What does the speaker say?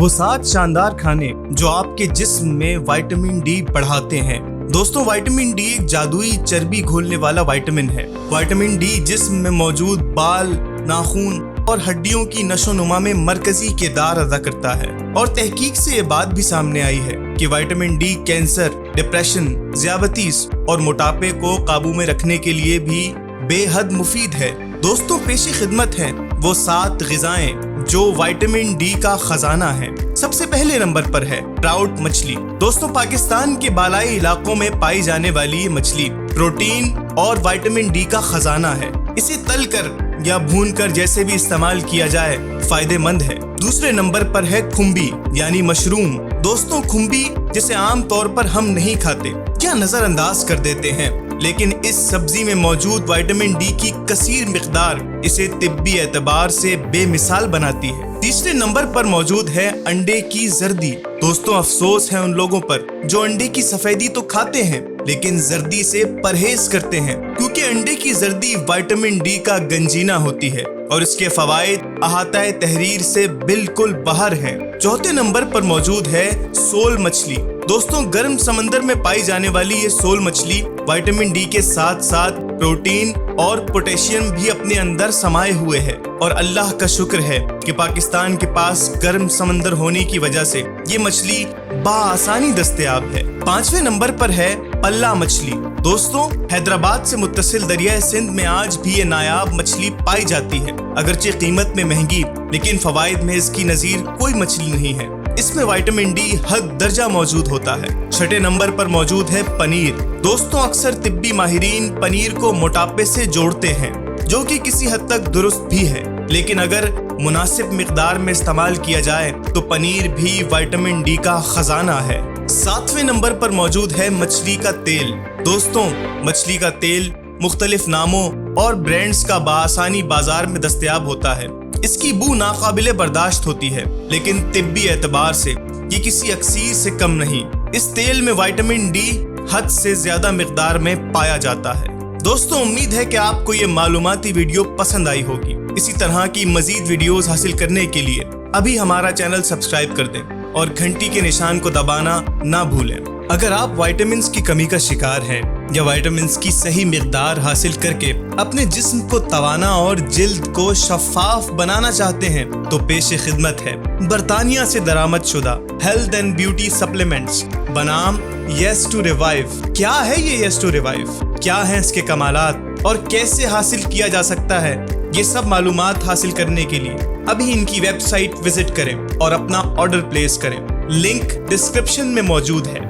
وہ 7 شاندار کھانے جو آپ کے جسم میں وائٹامن ڈی بڑھاتے ہیں۔ دوستوں، وائٹامن ڈی ایک جادوئی چربی گھولنے والا وائٹامن ہے۔ وائٹامن ڈی جسم میں موجود بال، ناخن اور ہڈیوں کی نشو و نما میں مرکزی کردار ادا کرتا ہے، اور تحقیق سے یہ بات بھی سامنے آئی ہے کہ وائٹامن ڈی کینسر، ڈپریشن، ذیابیطس اور موٹاپے کو قابو میں رکھنے کے لیے بھی بے حد مفید ہے۔ دوستوں، پیش خدمت ہیں وہ 7 غذائیں جو وائٹامن ڈی کا خزانہ ہے۔ سب سے پہلے نمبر پر ہے ٹراؤٹ مچھلی۔ دوستوں، پاکستان کے بالائی علاقوں میں پائی جانے والی یہ مچھلی پروٹین اور وائٹامن ڈی کا خزانہ ہے۔ اسے تل کر یا بھون کر جیسے بھی استعمال کیا جائے فائدہ مند ہے۔ دوسرے نمبر پر ہے کھمبی یعنی مشروم۔ دوستوں، کھمبی جسے عام طور پر ہم نہیں کھاتے یا نظر انداز کر دیتے ہیں، لیکن اس سبزی میں موجود وائٹامن ڈی کی کثیر مقدار اسے طبی اعتبار سے بے مثال بناتی ہے۔ تیسرے نمبر پر موجود ہے انڈے کی زردی۔ دوستوں، افسوس ہے ان لوگوں پر جو انڈے کی سفیدی تو کھاتے ہیں لیکن زردی سے پرہیز کرتے ہیں، کیونکہ انڈے کی زردی وائٹامن ڈی کا گنجینہ ہوتی ہے اور اس کے فوائد احاطہ تحریر سے بالکل باہر ہیں۔ چوتھے نمبر پر موجود ہے سول مچھلی۔ دوستوں، گرم سمندر میں پائی جانے والی یہ سول مچھلی وائٹامن ڈی کے ساتھ ساتھ پروٹین اور پوٹیشیم بھی اپنے اندر سمائے ہوئے ہے، اور اللہ کا شکر ہے کہ پاکستان کے پاس گرم سمندر ہونے کی وجہ سے یہ مچھلی بآسانی دستیاب ہے۔ 5ویں نمبر پر ہے پلہ مچھلی۔ دوستوں، حیدرآباد سے متصل دریائے سندھ میں آج بھی یہ نایاب مچھلی پائی جاتی ہے، اگرچہ قیمت میں مہنگی، لیکن فوائد میں اس کی نظیر کوئی مچھلی نہیں ہے۔ اس میں وائٹامن ڈی حد درجہ موجود ہوتا ہے۔ 6 نمبر پر موجود ہے پنیر۔ دوستوں، اکثر طبی ماہرین پنیر کو موٹاپے سے جوڑتے ہیں، جو کہ کسی حد تک درست بھی ہے، لیکن اگر مناسب مقدار میں استعمال کیا جائے تو پنیر بھی وائٹامن ڈی کا خزانہ ہے۔ 7ویں نمبر پر موجود ہے مچھلی کا تیل۔ دوستوں، مچھلی کا تیل مختلف ناموں اور برانڈز کا بآسانی بازار میں دستیاب ہوتا ہے۔ اس کی بو ناقابل برداشت ہوتی ہے، لیکن طبی اعتبار سے یہ کسی اکسیر سے کم نہیں۔ اس تیل میں وائٹامن ڈی حد سے زیادہ مقدار میں پایا جاتا ہے۔ دوستوں، امید ہے کہ آپ کو یہ معلوماتی ویڈیو پسند آئی ہوگی۔ اسی طرح کی مزید ویڈیوز حاصل کرنے کے لیے ابھی ہمارا چینل سبسکرائب کر دیں اور گھنٹی کے نشان کو دبانا نہ بھولیں۔ اگر آپ وائٹامنز کی کمی کا شکار ہیں یا وائٹامنز کی صحیح مقدار حاصل کر کے اپنے جسم کو توانا اور جلد کو شفاف بنانا چاہتے ہیں تو پیش خدمت ہے برطانیہ سے درآمد شدہ ہیلتھ اینڈ بیوٹی سپلیمنٹس بنام یس ٹو ریوائیو۔ کیا ہے یہ یس ٹو ریوائیو؟ کیا ہیں اس کے کمالات اور کیسے حاصل کیا جا سکتا ہے؟ یہ سب معلومات حاصل کرنے کے لیے ابھی ان کی ویب سائٹ وزٹ کریں اور اپنا آرڈر پلیس کریں۔ لنک ڈسکرپشن میں موجود ہے۔